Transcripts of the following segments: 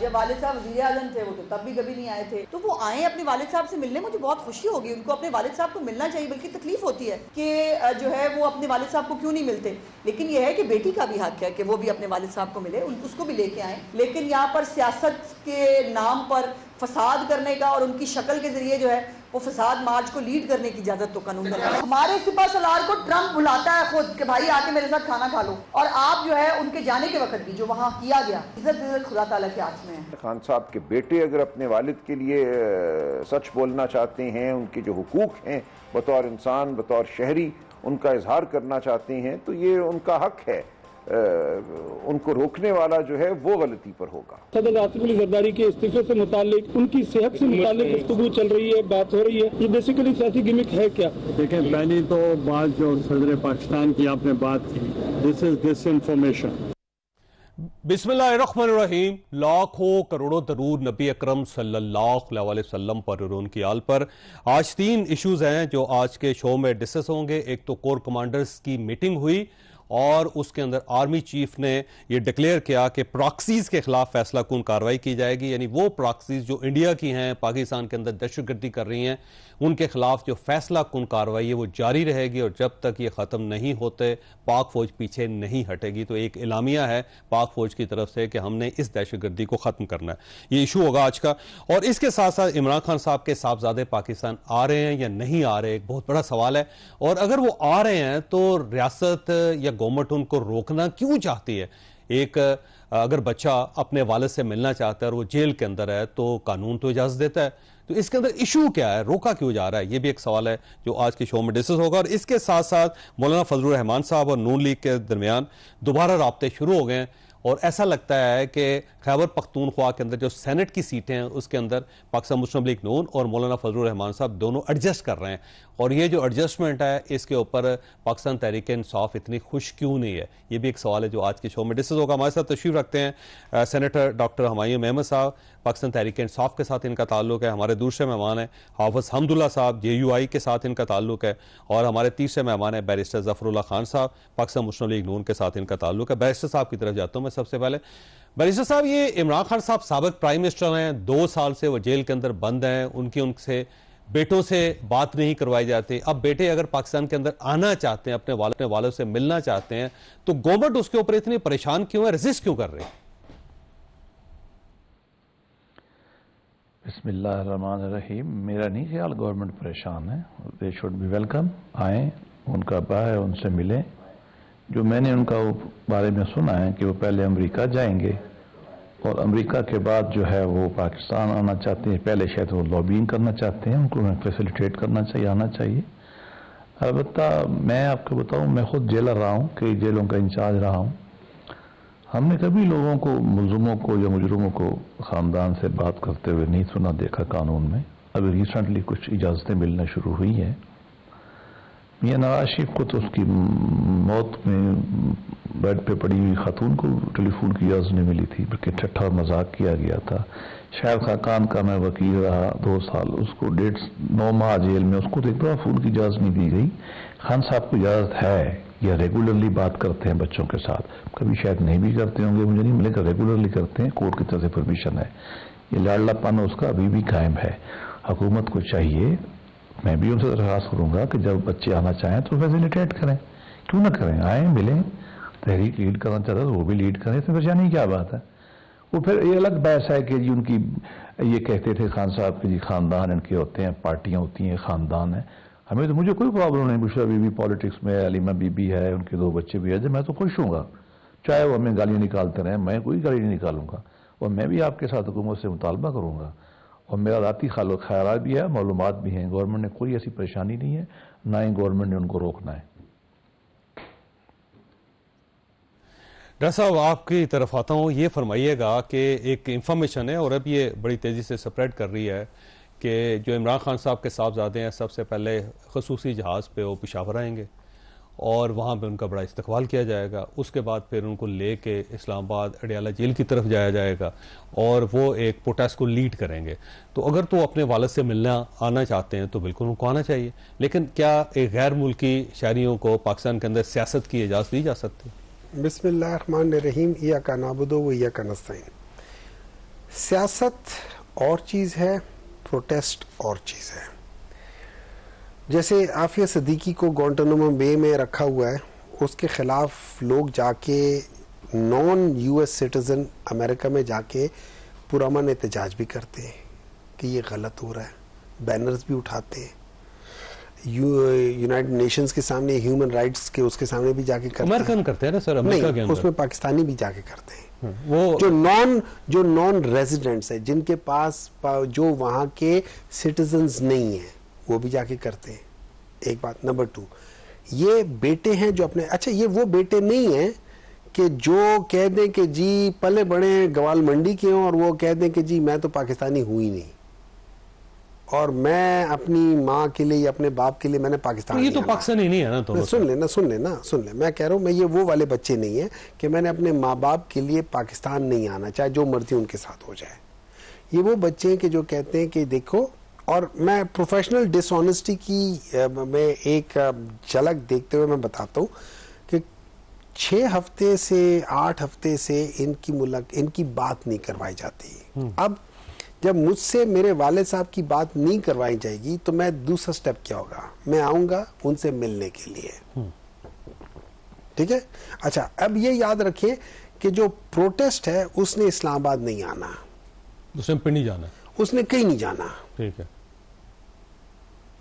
جب والد صاحب وزیر اعظم تھے وہ تو تب بھی کبھی نہیں آئے تھے، تو وہ آئیں اپنے والد صاحب سے ملنے، مجھے بہت خوشی ہوگی، ان کو اپنے والد صاحب کو ملنا چاہیے، بلکہ تکلیف ہوتی ہے کہ جو ہے وہ اپنے والد صاحب کو کیوں نہیں ملتے، لیکن یہ ہے کہ بیٹی کا بھی حق ہے کہ وہ بھی اپنے والد صاحب کو ملے، اس کو بھی لے کے آئیں، لیکن یہاں پر سیاست کے نام پر فساد کرنے کا اور ان کی شکل کے ذریعے جو ہے وہ فساد مارچ کو لیڈ کرنے کی اجازت تو قانون کا نہیں ہے۔ ہمارے سپہ سالار کو ٹرمپ بلاتا ہے خود کہ بھائی آ کے میرے ساتھ کھانا کھا لو، اور آپ جو ہے ان کے جانے کے وقت بھی جو وہاں کیا گیا، عزت خدا تعالیٰ کے ہاتھ میں ہے۔ خان صاحب کے بیٹے اگر اپنے والد کے لیے سچ بولنا چاہتے ہیں، ان کے جو حقوق ہیں بطور انسان بطور شہری ان کا اظہار کرنا چاہتے ہیں، تو یہ ان کا حق ہے، ان کو روکنے والا جو ہے وہ غلطی پر ہوگا۔ صدر آصف علی زرداری کے استعفے سے متعلق، ان کی صحت سے متعلق گفتگو چل رہی ہے، بات ہو رہی ہے، یہ بیسیکلی سیاسی گمک ہے کیا؟ دیکھیں، پہلی تو بات جو صدر پاکستان کی آپ نے بات کی، دس از ڈس انفارمیشن۔ بسم اللہ الرحمن الرحیم۔ لاکھوں کروڑوں درود نبی اکرم صلی اللہ علیہ وسلم پر اور ان کی آل پر۔ آج 3 ایشوز ہیں جو آج کے شو میں ڈسکس ہوں گے۔ ایک تو کور کمانڈرز کی میٹنگ ہوئی اور اس کے اندر آرمی چیف نے یہ ڈکلیئر کیا کہ پراکسیز کے خلاف فیصلہ کن کارروائی کی جائے گی، یعنی وہ پراکسیز جو انڈیا کی ہیں، پاکستان کے اندر دہشت گردی کر رہی ہیں، ان کے خلاف جو فیصلہ کن کارروائی ہے وہ جاری رہے گی، اور جب تک یہ ختم نہیں ہوتے پاک فوج پیچھے نہیں ہٹے گی۔ تو ایک اعلامیہ ہے پاک فوج کی طرف سے کہ ہم نے اس دہشت گردی کو ختم کرنا ہے، یہ ایشو ہوگا آج کا۔ اور اس کے ساتھ ساتھ عمران خان صاحب کے صاحبزادے پاکستان آ رہے ہیں یا نہیں آ رہے، ایک بہت بڑا سوال ہے، اور اگر وہ آ رہے ہیں تو ریاست یا گورنمنٹ ان کو روکنا کیوں چاہتی ہے؟ ایک اگر بچہ اپنے والد سے ملنا چاہتا ہے اور وہ جیل کے اندر ہے تو قانون تو اجازت دیتا ہے، تو اس کے اندر ایشو کیا ہے، روکا کیوں جا رہا ہے؟ یہ بھی ایک سوال ہے جو آج کے شو میں ڈسکس ہوگا۔ اور اس کے ساتھ ساتھ مولانا فضل الرحمان صاحب اور نون لیگ کے درمیان دوبارہ رابطے شروع ہو گئے ہیں، اور ایسا لگتا ہے کہ خیبر پختونخوا کے اندر جو سینٹ کی سیٹیں ہیں اس کے اندر پاکستان مسلم لیگ نون اور مولانا فضل الرحمان صاحب دونوں ایڈجسٹ کر رہے ہیں، اور یہ جو ایڈجسٹمنٹ ہے اس کے اوپر پاکستان تحریک انصاف اتنی خوش کیوں نہیں ہے؟ یہ بھی ایک سوال ہے جو آج کے شو میں ڈسکس ہوگا۔ ہمارے ساتھ تشریف رکھتے ہیں سینیٹر ڈاکٹر ہمایوں احمد صاحب، پاکستان تحریک انصاف کے ساتھ ان کا تعلق ہے۔ ہمارے دوسرے مہمان ہیں حافظ حمداللہ صاحب، JUI کے ساتھ ان کا تعلق ہے، اور ہمارے تیسرے مہمان ہیں بیرسٹر ظفر اللہ خان صاحب، پاکستان مسلم لیگ نون کے ساتھ ان کا تعلق ہے۔ بیرسٹر صاحب کی طرف جاتا ہوں میں سب سے پہلے۔ بیرسٹر صاحب، یہ عمران خان صاحب سابق پرائم منسٹر ہیں، 2 سال سے وہ جیل کے اندر بند ہیں، ان سے بیٹوں سے بات نہیں کروائی جاتی، اب بیٹے اگر پاکستان کے اندر آنا چاہتے ہیں، اپنے والد سے ملنا چاہتے ہیں، تو گورنمنٹ اس کے اوپر اتنی پریشان کیوں ہے، ریزسٹ کیوں کر رہی ہے؟ بسم اللہ الرحمن الرحیم۔ میرا نہیں خیال گورنمنٹ پریشان ہے، دے شوڈ بی ویلکم، آئیں، ان کا با ہے، ان سے ملیں۔ جو میں نے ان کا بارے میں سنا ہے کہ وہ پہلے امریکہ جائیں گے اور امریکہ کے بعد جو ہے وہ پاکستان آنا چاہتے ہیں، پہلے شاید وہ لابینگ کرنا چاہتے ہیں، ان کو فیسیلیٹیٹ کرنا چاہیے، آنا چاہیے۔ البتہ میں آپ کو بتاؤں، میں خود جیلر رہا ہوں، کئی جیلوں کا انچارج رہا ہوں، ہم نے کبھی لوگوں کو، ملزموں کو یا مجرموں کو خاندان سے بات کرتے ہوئے نہیں سنا دیکھا قانون میں۔ ابھی ریسنٹلی کچھ اجازتیں ملنا شروع ہوئی ہیں۔ میاں نواز شریف کو تو اس کی موت میں بیڈ پہ پڑی ہوئی خاتون کو ٹیلی فون کی اجازت نہیں ملی تھی، بلکہ ٹھٹھا اور مذاق کیا گیا تھا۔ شاہد خاقان کا میں وکیل رہا 2 سال، اس کو 9 ماہ جیل میں، اس کو تو ایک دفعہ فون کی اجازت نہیں دی گئی۔ خان صاحب کو اجازت ہے، یہ ریگولرلی بات کرتے ہیں بچوں کے ساتھ، کبھی شاید نہیں بھی کرتے ہوں گے مجھے نہیں ملے گا، ریگولرلی کرتے ہیں، کورٹ کی طرف سے پرمیشن ہے۔ یہ لاڈلا پن اس کا ابھی بھی قائم ہے۔ حکومت کو چاہیے، میں بھی ان سے درخواست کروں گا کہ جب بچے آنا چاہیں تو فیسیلیٹیٹ کریں، کیوں نہ کریں، آئیں، ملیں، تحریک لیڈ کرنا چاہتا ہے تو وہ بھی لیڈ کریں، اس میں پریشانی کیا بات ہے؟ وہ پھر یہ الگ بحث ہے کہ جی ان کی یہ کہتے تھے خان صاحب کہ جی خاندان ان کے ہوتے ہیں، پارٹیاں ہوتی ہیں، خاندان ہے۔ ہمیں تو، مجھے کوئی پرابلم نہیں، بشرا بی بی پالیٹکس میں، علیمہ بی بی ہے، ان کے 2 بچے بھی ہیں، میں تو خوش ہوں گا، چاہے وہ ہمیں گالیاں نکالتے رہیں، میں کوئی گالی نہیں نکالوں گا، اور میں بھی آپ کے ساتھ حکومت سے مطالبہ کروں گا، اور میرا ذاتی خیالات بھی ہے، معلومات بھی ہیں، گورنمنٹ نے کوئی ایسی پریشانی نہیں ہے، نہ ہی گورنمنٹ نے ان کو روکنا ہے۔ ڈاکٹر صاحب، آپ کی طرف آتا ہوں، یہ فرمائیے گا کہ ایک انفارمیشن ہے اور اب یہ بڑی تیزی سے سپریڈ کر رہی ہے کہ جو عمران خان صاحب کے صاحبزادے ہیں، سب سے پہلے خصوصی جہاز پہ وہ پشاور آئیں گے اور وہاں پہ ان کا بڑا استقبال کیا جائے گا، اس کے بعد پھر ان کو لے کے اسلام آباد اڈیالہ جیل کی طرف جایا جائے گا اور وہ ایک پروٹیسٹ کو لیڈ کریں گے۔ تو اگر تو اپنے والد سے ملنا آنا چاہتے ہیں تو بالکل ان کو آنا چاہیے، لیکن کیا ایک غیر ملکی شہریوں کو پاکستان کے اندر سیاست کی اجازت دی جا سکتی؟ بسم اللہ الرحمن الرحیم، ایاک نعبد و ایاک نستعین۔ سیاست اور چیز ہے، پروٹیسٹ اور چیز ہے. جیسے عافیہ صدیقی کو گوانٹانامو بے میں رکھا ہوا ہے، اس کے خلاف لوگ جا کے نان یو ایس سٹیزن امریکہ میں جا کے پرامن احتجاج بھی کرتے ہیں کہ یہ غلط ہو رہا ہے، بینرز بھی اٹھاتے ہیں، یونائٹڈ نیشنز کے سامنے، ہیومن رائٹس کے اس کے سامنے بھی جا کے کرتے ہیں. امریکن کرتے ہیں نا سر، امریکہ کے نہیں، اندر اس میں پاکستانی بھی جا کے کرتے ہیں. وہ جو نان ریزیڈنٹس ہیں، جن کے پاس جو وہاں کے سٹیزنز نہیں ہیں، وہ بھی جا کے کرتے ہیں. ایک بات. نمبر 2، یہ بیٹے ہیں جو اپنے، اچھا یہ وہ بیٹے نہیں ہیں کہ جو کہہ دیں کہ جی پلے بڑے گوال منڈی کے ہوں اور وہ کہہ دیں کہ جی میں تو پاکستانی ہوں ہی نہیں اور میں اپنی ماں کے لیے یا اپنے باپ کے لیے میں نے پاکستان. یہ تو پاکستانی نہیں ہے نا. تو سن لیں میں کہہ رہا ہوں، میں یہ وہ والے بچے نہیں ہیں کہ میں نے اپنے ماں باپ کے لیے پاکستان نہیں آنا، چاہے جو مرضی ان کے ساتھ ہو جائے. یہ وہ بچے ہیں کہ جو کہتے ہیں کہ دیکھو، اور میں پروفیشنل ڈس آنیسٹی کی میں ایک جھلک دیکھتے ہوئے میں بتاتا ہوں کہ 6 ہفتے سے 8 ہفتے سے ان کی بات نہیں کروائی جاتی. اب جب مجھ سے میرے والد صاحب کی بات نہیں کروائی جائے گی تو میں دوسرا سٹیپ کیا ہوگا؟ میں آؤں گا ان سے ملنے کے لیے. ٹھیک ہے. اچھا اب یہ یاد رکھیں کہ جو پروٹیسٹ ہے اس نے اسلام آباد نہیں آنا، اس نے پنڈی جانا، اس نے کہیں نہیں جانا. ٹھیک ہے.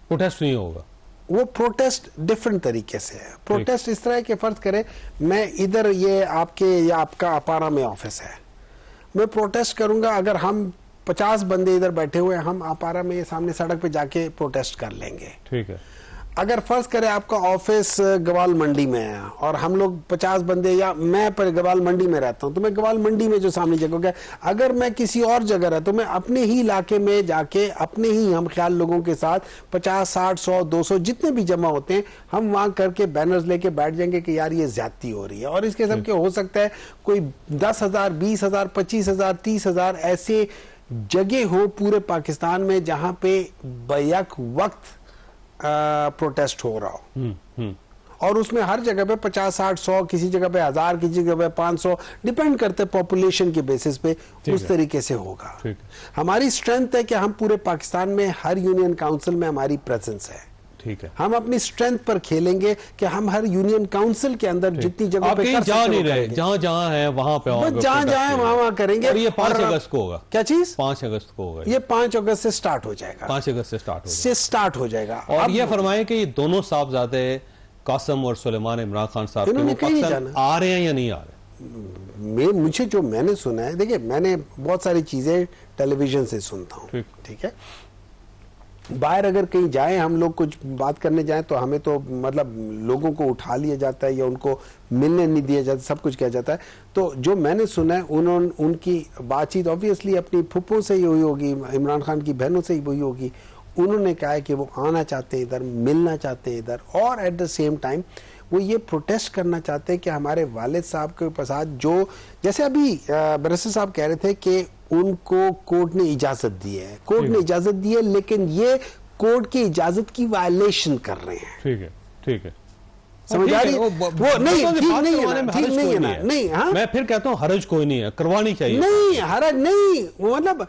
پروٹیسٹ نہیں ہوگا. وہ پروٹیسٹ ڈیفرنٹ طریقے سے ہے. پروٹیسٹ اس طرح ہے کہ فرض کریں میں ادھر یہ آپ کے یا آپ کا اپارا میں آفس ہے، میں پروٹیسٹ کروں گا. اگر ہم 50 بندے ادھر بیٹھے ہوئے ہیں، ہم اپارا میں سامنے سڑک پہ جا کے پروٹیسٹ کر لیں گے. ٹھیک ہے. اگر فرض کرے آپ کا آفس گوال منڈی میں ہے اور ہم لوگ 50 بندے، یا میں پر گوال منڈی میں رہتا ہوں تو میں گوال منڈی میں جو سامنے جگہ ہے، اگر میں کسی اور جگہ رہتا ہوں میں اپنے ہی علاقے میں جا کے اپنے ہی ہم خیال لوگوں کے ساتھ 50 60 100 200 جتنے بھی جمع ہوتے ہیں، ہم وہاں کر کے بینرز لے کے بیٹھ جائیں گے کہ یار یہ زیادتی ہو رہی ہے. اور اس کے سب کے ہو سکتا ہے کوئی 10,000 20,000 25,000 30,000 ایسے جگہ ہو پورے پاکستان میں جہاں پہ بیک وقت پروٹیسٹ ہو رہا ہو، اور اس میں ہر جگہ پہ 50 60 100، کسی جگہ پہ 1000، کسی جگہ پہ 500، ڈیپینڈ کرتے پاپولیشن کے بیسس پہ اس طریقے سے ہوگا. ہماری اسٹرینتھ ہے کہ ہم پورے پاکستان میں ہر یونین کاؤنسل میں ہماری پریزنس ہے. ٹھیک ہے. ہم اپنی اسٹرینتھ پر کھیلیں گے کہ ہم ہر یونین کاؤنسل کے اندر جتنی جگہ پہ جا نہیں رہے، جہاں ہیں وہاں پہ جہاں جائیں وہاں کریں گے. اور یہ 5 اگست کو ہوگا. کیا چیز؟ 5 اگست کو ہوگا. یہ 5 اگست سے سٹارٹ ہو جائے گا. 5 اگست سے سٹارٹ ہو جائے گا. اور یہ فرمائیں کہ یہ دونوں صاحبزادے قاسم اور سلیمان عمران خان صاحب کے پاکستان آ رہے ہیں یا نہیں آ رہے؟ مجھے جو میں نے سنا ہے، دیکھیں میں نے بہت ساری چیزیں ٹیلی ویژن سے سنتا ہوں. ٹھیک ہے. باہر اگر کہیں جائیں ہم لوگ کچھ بات کرنے جائیں تو ہمیں تو مطلب لوگوں کو اٹھا لیا جاتا ہے یا ان کو ملنے نہیں دیا جاتا، سب کچھ کیا جاتا ہے. تو جو میں نے سنا ہے ان کی بات چیت آبویسلی اپنی پھپھوں سے ہی ہوئی ہوگی، عمران خان کی بہنوں سے ہی ہوئی ہوگی. انہوں نے کہا ہے کہ وہ آنا چاہتے ہیں ادھر، ملنا چاہتے ہیں ادھر، اور ایٹ دا سیم ٹائم وہ یہ پروٹیسٹ کرنا چاہتے ہیں کہ ہمارے والد صاحب کے ساتھ جو، جیسے ابھی برسر صاحب کہہ رہے تھے کہ ان کو کورٹ نے اجازت دی ہے، کورٹ نے اجازت دی ہے، لیکن یہ کورٹ کی اجازت کی وائلیشن کر رہے ہیں. ٹھیک ہے. ٹھیک ہے. سمجھ آ رہی ہے؟ وہ نہیں ہے نا. میں پھر کہتا ہوں حرج کوئی نہیں ہے، کروانی چاہیے. نہیں حرج نہیں، مطلب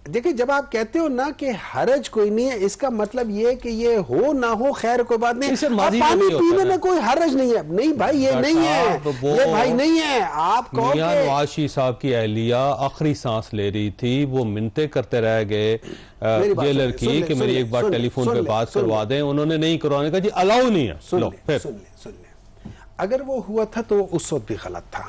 دیکھیں جب آپ کہتے ہو نا کہ حرج کوئی نہیں ہے، اس کا مطلب یہ کہ یہ ہو نہ ہو خیر کوئی بات نہیں. پانی پینے میں کوئی حرج نہیں ہے. نہیں بھائی یہ نہیں ہے، یہ بھائی نہیں ہے. آپ کہو کہ نواز شریف صاحب کی اہلیہ آخری سانس لے رہی تھی، وہ منتیں کرتے رہ گئے جیلر کی کہ میری ایک بار ٹیلی فون پہ بات کروا دیں، انہوں نے نہیں کروانے کا. جی الاؤ نہیں ہے. سن لیں اگر وہ ہوا تھا تو اس وقت بھی غلط تھا.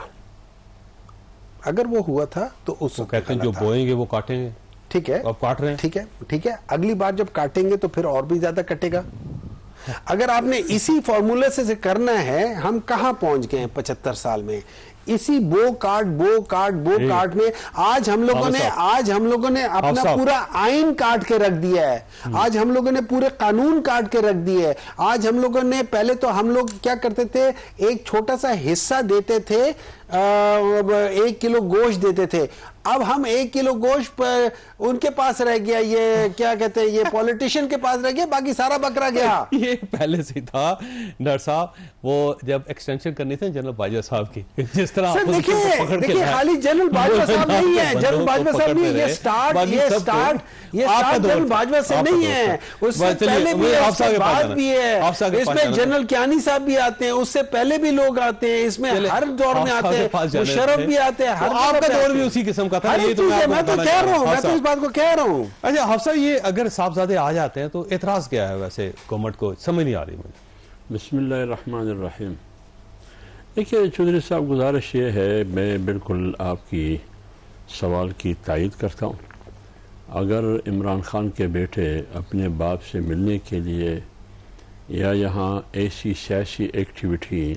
اگر وہ ہوا تھا تو اس وقت کہتے ہیں جو بوئیں گے وہ کاٹیں گے. ٹھیک ہے. اب کاٹ رہے ہیں. ٹھیک ہے. اگلی بار جب کاٹیں گے تو پھر اور بھی زیادہ کٹے گا. اگر آپ نے اسی فارمولے سے کرنا ہے، ہم کہاں پہنچ گئے ہیں 75 سال میں؟ اسی بو کاٹ میں آج ہم لوگوں نے اپنا پورا آئین کاٹ کے رکھ دیا ہے. آج ہم لوگوں نے پورے قانون کاٹ کے رکھ دیے. آج ہم لوگوں نے، پہلے تو ہم لوگ کیا کرتے تھے، ایک چھوٹا سا حصہ دیتے تھے 1 کلو گوشت دیتے تھے. اب ہم 1 کلو گوشت پر ان کے پاس رہ گیا, یہ کیا کہتے ہیں, یہ پولیٹیشین کے پاس رہ گیا, باقی سارا بکرا گیا. یہ پہلے سے تھا ڈاکٹر صاحب, وہ جب ایکسٹینشن کرنی تھی جنرل باجوہ صاحب کی, جس طرح دیکھیں خالی جنرل باجوہ صاحب نہیں ہے, جنرل باجوہ صاحب نہیں, یہ سٹارٹ جنرل باجوہ سے نہیں ہے, اس سے پہلے بھی ہے, اس کے بعد بھی ہے, اس میں جنرل کیانی صاحب بھی آتے ہیں, اس سے پہلے بھی لوگ آتے ہیں, اس میں ہر دور میں آتے ہیں, مشرف بھی آتے ہیں, ہر آپ کا دور بھی اسی قسم کا تھا. میں تو کہہ رہا ہوں, میں تو اس بات کو کہہ رہا ہوں. اچھا حافظ, یہ اگر صاحبزادے آ جاتے ہیں تو اعتراض کیا ہے ویسے گورنمنٹ کو, سمجھ نہیں آ رہی مجھے. بسم اللہ الرحمن الرحیم. دیکھیے چودھری صاحب, گزارش یہ ہے, میں بالکل آپ کی سوال کی تائید کرتا ہوں. اگر عمران خان کے بیٹے اپنے باپ سے ملنے کے لیے یا یہاں ایسی سیاسی ایکٹیویٹی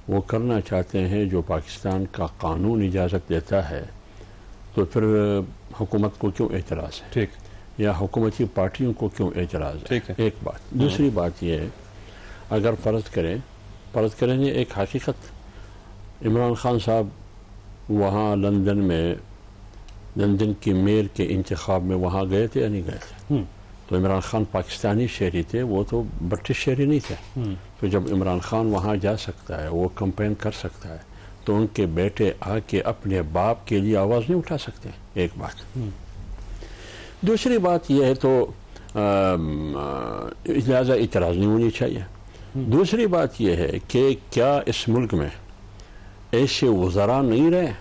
وہ کرنا چاہتے ہیں جو پاکستان کا قانون اجازت دیتا ہے, تو پھر حکومت کو کیوں اعتراض ہے, ٹھیک, یا حکومتی پارٹیوں کو کیوں اعتراض ہے, ایک بات. دوسری بات یہ ہے, اگر فرض کریں یہ ایک حقیقت, عمران خان صاحب وہاں لندن کی میئر کے انتخاب میں وہاں گئے تھے یا نہیں گئے تھے؟ تو عمران خان پاکستانی شہری تھے, وہ تو برٹش شہری نہیں تھے. تو جب عمران خان وہاں جا سکتا ہے, وہ کمپین کر سکتا ہے, تو ان کے بیٹے آ کے اپنے باپ کے لیے آواز نہیں اٹھا سکتے, ایک بات. دوسری بات یہ ہے تو لہٰذا اعتراض نہیں ہونی چاہیے. دوسری بات یہ ہے کہ کیا اس ملک میں ایسے وزراء نہیں رہے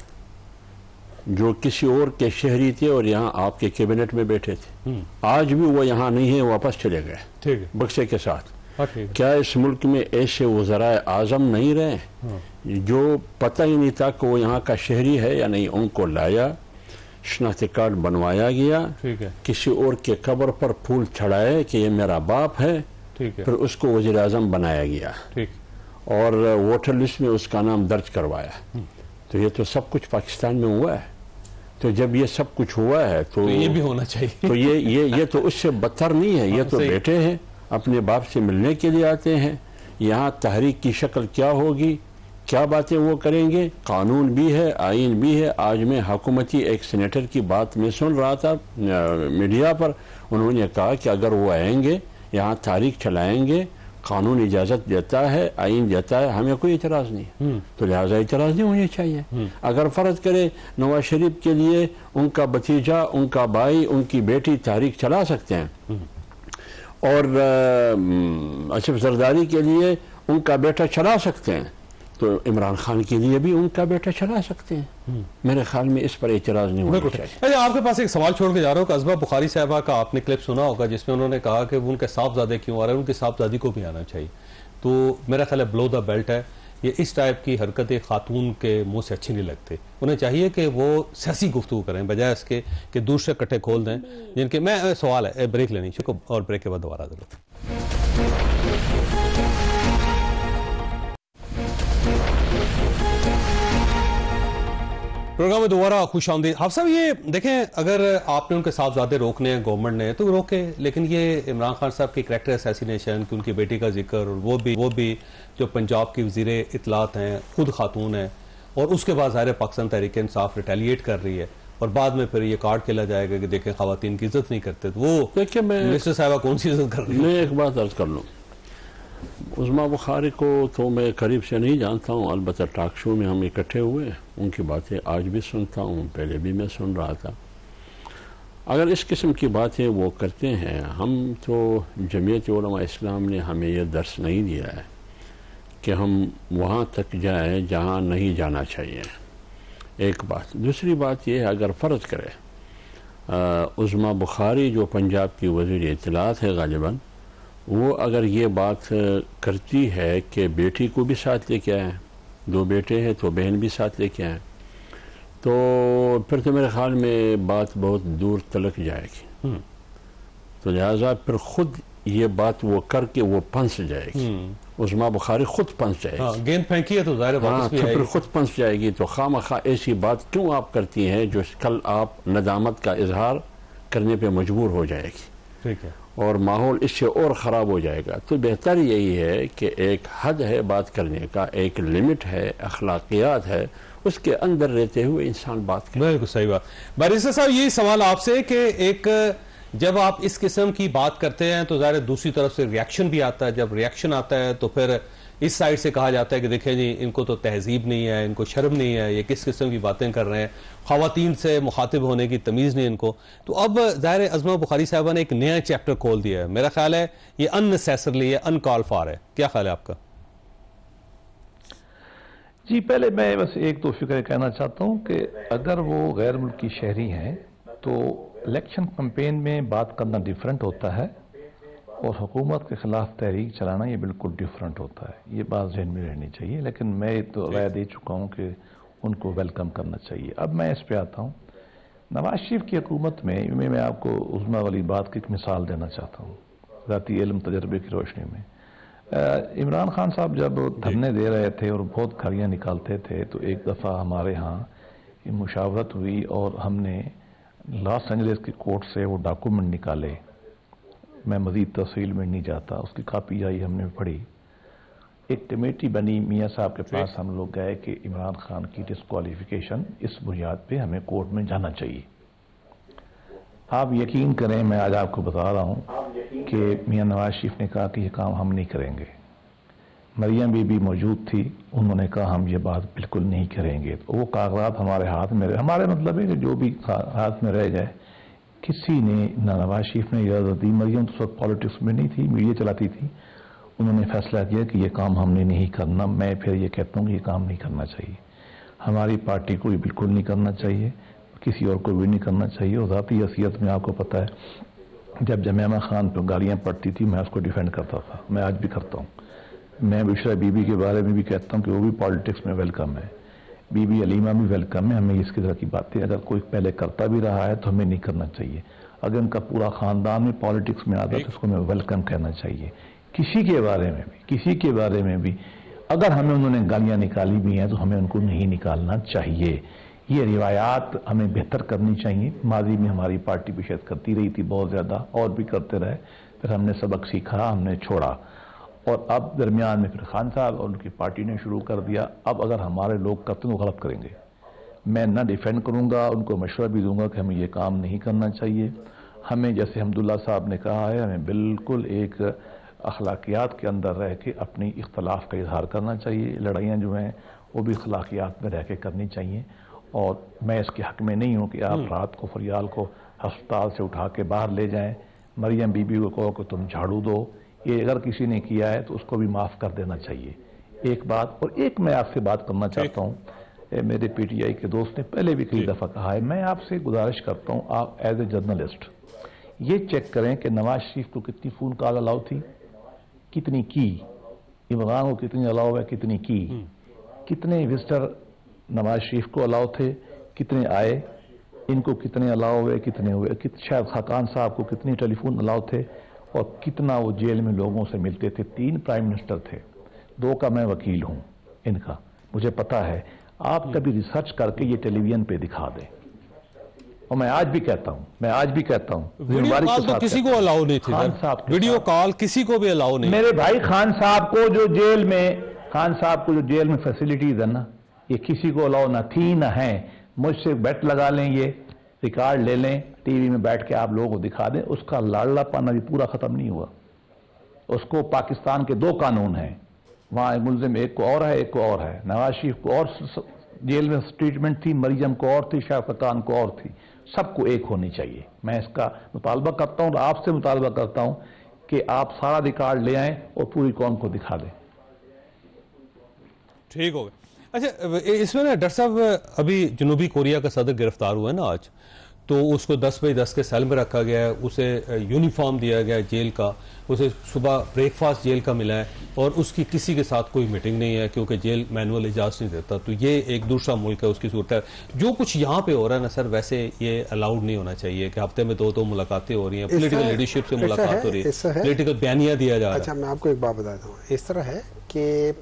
جو کسی اور کے شہری تھے اور یہاں آپ کے کیبنٹ میں بیٹھے تھے, آج بھی وہ یہاں نہیں ہیں, واپس چلے گئے بکسے کے ساتھ. کیا اس ملک میں ایسے وزراء اعظم نہیں رہے جو پتہ ہی نہیں تھا کہ وہ یہاں کا شہری ہے یا نہیں, ان کو لایا, شناختی کارڈ بنوایا گیا, کسی اور کے قبر پر پھول چڑھائے کہ یہ میرا باپ ہے, پھر اس کو وزیر اعظم بنایا گیا اور ووٹر لسٹ میں اس کا نام درج کروایا. تو یہ تو سب کچھ پاکستان میں ہوا ہے. تو جب یہ سب کچھ ہوا ہے تو یہ بھی ہونا چاہیے. تو یہ تو اس سے بدتر نہیں ہے, یہ تو بیٹے ہیں, اپنے باپ سے ملنے کے لیے آتے ہیں. یہاں تحریک کی شکل کیا ہوگی, کیا باتیں وہ کریں گے, قانون بھی ہے, آئین بھی ہے. آج میں حکومتی ایک سینیٹر کی بات میں سن رہا تھا میڈیا پر, انہوں نے کہا کہ اگر وہ آئیں گے یہاں تحریک چلائیں گے, قانون اجازت دیتا ہے, آئین دیتا ہے, ہمیں کوئی اعتراض نہیں. تو لہٰذا اعتراض نہیں ہونی چاہیے. اگر فرض کرے نواز شریف کے لیے ان کا بھتیجا, ان کا بھائی, ان کی بیٹی تحریک چلا سکتے ہیں, اور اشرف زرداری کے لیے ان کا بیٹا چلا سکتے ہیں, تو عمران خان کے لیے بھی ان کا بیٹا چلا سکتے ہیں. میرے خیال میں اس پر اعتراض نہیں ہونا چاہیے. آپ کے پاس ایک سوال چھوڑ کے جا رہا ہوں. قصبہ بخاری صاحبہ کا آپ نے کلپ سنا ہوگا جس میں انہوں نے کہا کہ ان کے صاحبزادے کیوں آ رہے ہیں, ان کے صاحبزادی کو بھی آنا چاہیے. تو میرا خیال ہے بلو دا بیلٹ ہے. یہ اس ٹائپ کی حرکتیں خاتون کے منہ سے اچھی نہیں لگتے. انہیں چاہیے کہ وہ سیاسی گفتگو کریں بجائے اس کے کہ دوسرے کٹھے کھول دیں. جن کے میں سوال ہے, بریک لینی چاہیے اور بریک کے بعد دوبارہ ضرور. پروگرام میں دوبارہ خوش آمدید. حافظ صاحب, یہ دیکھیں, اگر آپ نے ان کے صاحبزادے روکنے ہیں گورنمنٹ نے تو روکے, لیکن یہ عمران خان صاحب کی کریکٹر اسیسینیشن, کہ ان کی بیٹی کا ذکر, اور وہ بھی جو پنجاب کی وزیر اطلاعات ہیں خود خاتون ہیں, اور اس کے بعد ظاہر پاکستان تحریک انصاف ریٹیلیٹ کر رہی ہے, اور بعد میں پھر یہ کارڈ کھیلا جائے گا کہ دیکھیں خواتین کی عزت نہیں کرتے. تو وہ دیکھیں, منسٹر صاحبہ کون سی عزت کر رہی ہے؟ میں ایک بات عرض کر لوں. عظمیٰ بخاری کو تو میں قریب سے نہیں جانتا ہوں, البتہ ٹاک شو میں ہم اکٹھے ہوئے, ان کی باتیں آج بھی سنتا ہوں, پہلے بھی میں سن رہا تھا. اگر اس قسم کی باتیں وہ کرتے ہیں, ہم تو جمعیت علماء اسلام نے ہمیں یہ درس نہیں دیا ہے کہ ہم وہاں تک جائیں جہاں نہیں جانا چاہیے, ایک بات. دوسری بات یہ ہے, اگر فرض کرے عظمیٰ بخاری جو پنجاب کی وزیر اطلاعات ہے غالباً, وہ اگر یہ بات کرتی ہے کہ بیٹی کو بھی ساتھ لے کے آئیں, 2 بیٹے ہیں تو بہن بھی ساتھ لے کے آئیں, تو پھر تو میرے خیال میں بات بہت دور تلک جائے گی. تو لہٰذا پھر خود یہ بات وہ کر کے وہ پھنس جائے گی. عظمیٰ بخاری خود پھنس جائے گی. گیند پھینکی ہے تو ظاہر واپس بھی آئے گی. پھر خود پھنس جائے گی. تو خواہ ایسی بات کیوں آپ کرتی ہیں جو کل آپ ندامت کا اظہار کرنے پہ مجبور ہو جائے گی. ٹھیک ہے, اور ماحول اس سے اور خراب ہو جائے گا. تو بہتر یہی ہے کہ ایک حد ہے بات کرنے کا, ایک لمٹ ہے, اخلاقیات ہے, اس کے اندر رہتے ہوئے انسان بات کرے. بالکل صحیح بات. بیرسٹر صاحب یہی سوال آپ سے کہ ایک جب آپ اس قسم کی بات کرتے ہیں تو ظاہر دوسری طرف سے ریاکشن بھی آتا ہے, جب ریاکشن آتا ہے تو پھر اس سائڈ سے کہا جاتا ہے کہ دیکھیں جی ان کو تو تہذیب نہیں ہے, ان کو شرم نہیں ہے, یہ کس قسم کی باتیں کر رہے ہیں, خواتین سے مخاطب ہونے کی تمیز نہیں ان کو. تو اب ظاہر عظمہ بخاری صاحبہ نے ایک نیا چیپٹر کھول دیا ہے, میرا خیال ہے یہ ان نیسیسرلی ہے, ان کال فار ہے. کیا خیال ہے آپ کا؟ جی پہلے میں بس ایک تو فکر کہنا چاہتا ہوں کہ اگر وہ غیر ملکی شہری ہیں تو الیکشن کمپین میں بات کرنا ڈیفرنٹ ہوتا ہے اور حکومت کے خلاف تحریک چلانا یہ بالکل ڈیفرنٹ ہوتا ہے. یہ بات ذہن میں رہنی چاہیے, لیکن میں تو رائے دے چکا ہوں کہ ان کو ویلکم کرنا چاہیے. اب میں اس پہ آتا ہوں. نواز شریف کی حکومت میں آپ کو عظمیٰ والی بات کی ایک مثال دینا چاہتا ہوں ذاتی علم تجربے کی روشنی میں. عمران خان صاحب جب دھرنے دے رہے تھے اور بہت گالیاں نکالتے تھے تو ایک دفعہ ہمارے ہاں مشاورت ہوئی اور ہم نے لاس اینجلس کی کورٹ سے وہ ڈاکومنٹ نکالے. میں مزید تفصیل میں نہیں جاتا, اس کی کاپی آئی ہم نے پڑھی. ایک کمیٹی بنی, میاں صاحب کے پاس ہم لوگ گئے کہ عمران خان کی ڈسکوالیفیکیشن اس بنیاد پہ ہمیں کورٹ میں جانا چاہیے. آپ یقین کریں, میں آج آپ کو بتا رہا ہوں کہ میاں نواز شریف نے کہا کہ یہ کام ہم نہیں کریں گے. مریم بی بی موجود تھی, انہوں نے کہا ہم یہ بات بالکل نہیں کریں گے. وہ کاغذات ہمارے ہاتھ میں رہے, ہمارے مطلب ہے کہ جو بھی ہاتھ میں رہ جائے. کسی نے نہ نواز شریف نے اجازت دی, مریم تو اس وقت پالیٹکس میں نہیں تھی, میڈیا چلاتی تھی, انہوں نے فیصلہ کیا کہ یہ کام ہم نے نہیں کرنا. میں پھر یہ کہتا ہوں کہ یہ کام نہیں کرنا چاہیے, ہماری پارٹی کو یہ بالکل نہیں کرنا چاہیے, کسی اور کو بھی نہیں کرنا چاہیے. اور ذاتی حیثیت میں آپ کو پتہ ہے جب جمیمہ خان پہ گالیاں پڑتی تھی میں اس کو ڈیفینڈ کرتا تھا, میں آج بھی کرتا ہوں. میں بشرا بی بی کے بارے میں بھی کہتا ہوں کہ وہ بھی پالیٹکس میں ویلکم ہے, بی بی علیمہ بھی ویلکم ہے. ہمیں اس کی طرح کی باتیں اگر کوئی پہلے کرتا بھی رہا ہے تو ہمیں نہیں کرنا چاہیے. اگر ان کا پورا خاندان میں پالیٹکس میں آتا ہے تو اس کو ہمیں ویلکم کہنا چاہیے. کسی کے بارے میں بھی اگر ہمیں انہوں نے گالیاں نکالی بھی ہیں تو ہمیں ان کو نہیں نکالنا چاہیے. یہ روایات ہمیں بہتر کرنی چاہیے. ماضی میں ہماری پارٹی بھی شاید کرتی رہی تھی بہت زیادہ, اور بھی کرتے رہے, پھر ہم نے سبق سیکھا, ہم نے چھوڑا, اور اب درمیان میں پھر خان صاحب اور ان کی پارٹی نے شروع کر دیا. اب اگر ہمارے لوگ کرتے ہیں تو غلط کریں گے. میں نہ ڈیفینڈ کروں گا, ان کو مشورہ بھی دوں گا کہ ہمیں یہ کام نہیں کرنا چاہیے. ہمیں جیسے حمداللہ صاحب نے کہا ہے, ہمیں بالکل ایک اخلاقیات کے اندر رہ کے اپنی اختلاف کا اظہار کرنا چاہیے. لڑائیاں جو ہیں وہ بھی اخلاقیات میں رہ کے کرنی چاہیے. اور میں اس کے حق میں نہیں ہوں کہ آپ رات کو فریال کو ہسپتال سے اٹھا کے باہر لے جائیں, مریم بی بی کو کہو کہ تم جھاڑو دو. یہ اگر کسی نے کیا ہے تو اس کو بھی معاف کر دینا چاہیے. ایک بات, اور ایک میں آپ سے بات کرنا چاہتا ہوں. میرے پی ٹی آئی کے دوست نے پہلے بھی کئی دفعہ کہا ہے, میں آپ سے گزارش کرتا ہوں, آپ ایز اے جرنلسٹ یہ چیک کریں کہ نواز شریف کو کتنی فون کال الاؤ تھی, کتنی کی, عمران کو کتنی الاؤ ہے, کتنی کی, کتنے وزٹر نواز شریف کو الاؤ تھے, کتنے آئے, ان کو کتنے الاؤ ہوئے, کتنے ہوئے, شاید خاقان صاحب کو کتنے ٹیلی فون الاؤ تھے, اور کتنا وہ جیل میں لوگوں سے ملتے تھے. 3 پرائم منسٹر تھے, 2 کا میں وکیل ہوں ان کا, مجھے پتا ہے. آپ کبھی ریسرچ کر کے یہ ٹیلی ویژن پہ دکھا دیں. اور میں آج بھی کہتا ہوں ویڈیو کال تو کسی کو الاؤ نہیں تھی, ویڈیو کال کسی کو بھی الاؤ نہیں. میرے بھائی خان صاحب کو جو جیل میں فیسلٹیز ہے نا, یہ کسی کو الاؤ نہ تھی نہ ہیں. مجھ سے بیٹ لگا لیں, یہ ریکارڈ لے لیں, ٹی وی میں بیٹھ کے آپ لوگوں کو دکھا دیں. اس کا لاڑلا پانا بھی پورا ختم نہیں ہوا. اس کو پاکستان کے 2 قانون ہیں, وہاں ملزم ایک کو اور ہے, ایک کو اور ہے. نواز شریف کو اور جیل میں ٹریٹمنٹ تھی, مریم کو اور تھی, شفیق خان کو اور تھی. سب کو ایک ہونی چاہیے. میں اس کا مطالبہ کرتا ہوں, اور آپ سے مطالبہ کرتا ہوں کہ آپ سارا ریکارڈ لے آئیں اور پوری قوم کو دکھا دیں. ٹھیک ہو گیا. اچھا اس میں نا ڈاکٹر صاحب, ابھی جنوبی کوریا کا صدر گرفتار ہوا ہے نا آج, تو اس کو 10/10 کے سیل میں رکھا گیا ہے, اسے یونیفارم دیا گیا ہے جیل کا, اسے صبح بریک فاسٹ جیل کا ملا ہے, اور اس کی کسی کے ساتھ کوئی میٹنگ نہیں ہے کیونکہ جیل مینول اجازت نہیں دیتا. تو یہ ایک دوسرا ملک ہے, اس کی صورت ہے. جو کچھ یہاں پہ ہو رہا ہے نا سر, ویسے یہ الاؤڈ نہیں ہونا چاہیے کہ ہفتے میں 2 ملاقاتیں ہو رہی ہیں, پولیٹیکل لیڈرشپ سے ملاقات ہو رہی ہے, پولیٹیکل بیانیاں دیا جا رہا ہے. اچھا میں آپ کو ایک بات بتاتا ہوں. اس طرح ہے کہ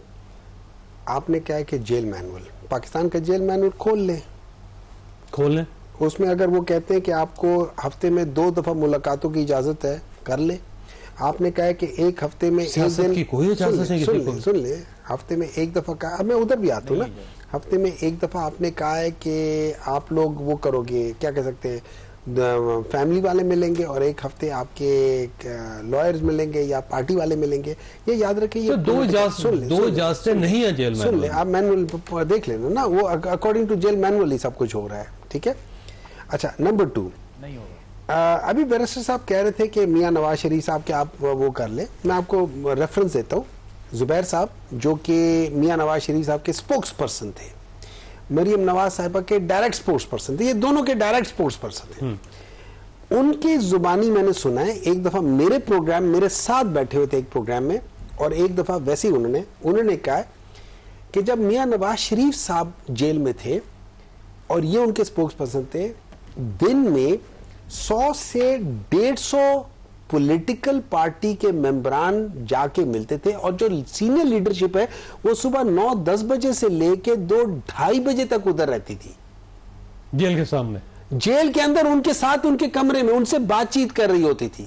آپ نے کہا ہے کہ جیل مینول, پاکستان کا جیل مینول کھول لیں. اس میں اگر وہ کہتے ہیں کہ آپ کو ہفتے میں 2 دفعہ ملاقاتوں کی اجازت ہے, کر لیں. آپ نے کہا ہے کہ ایک ہفتے میں ایک دن, کوئی اجازت نہیں, سن لیں, ہفتے میں 1 دفعہ کا, اب میں ادھر بھی آتا ہوں نا, ہفتے میں ایک دفعہ آپ نے کہا ہے کہ آپ لوگ وہ کرو گے, کیا کہہ سکتے ہیں, فیملی والے ملیں گے, اور ایک ہفتے آپ کے لائرز ملیں گے یا پارٹی والے ملیں گے. یہ یاد رکھیں, یہ دو اجازتیں نہیں ہیں جیل میں. سن لیں, آپ مینول دیکھ لینا نا, وہ اکارڈنگ ٹو جیل مینول ہی سب کچھ ہو رہا ہے, ٹھیک ہے. اچھا, نمبر 2, ابھی بیرسٹر صاحب کہہ رہے تھے کہ میاں نواز شریف صاحب کے آپ وہ کر لیں. میں آپ کو ریفرنس دیتا ہوں. زبیر صاحب جو کہ میاں نواز شریف صاحب کے سپوکس پرسن تھے, مریم نواز صاحبہ کے ڈائریکٹ سپوکس پرسن تھے, یہ دونوں کے ڈائریکٹ سپوکس پرسن تھے. ان کی زبانی میں نے سنا ہے, ایک دفعہ میرے پروگرام, میرے ساتھ بیٹھے ہوئے تھے ایک پروگرام میں, اور ایک دفعہ ویسے ہی انہوں نے کہا کہ جب میاں نواز شریف صاحب جیل میں تھے اور یہ ان کے سپوکس پرسن تھے, دن میں 100 سے 150 پولیٹیکل پارٹی کے ممبران جا کے ملتے تھے, اور جو سینئر لیڈرشپ ہے وہ صبح 9-10 بجے سے لے کے 2-2:30 بجے تک ادھر رہتی تھی جیل کے سامنے, جیل کے اندر ان کے ساتھ ان کے کمرے میں ان سے بات چیت کر رہی ہوتی تھی,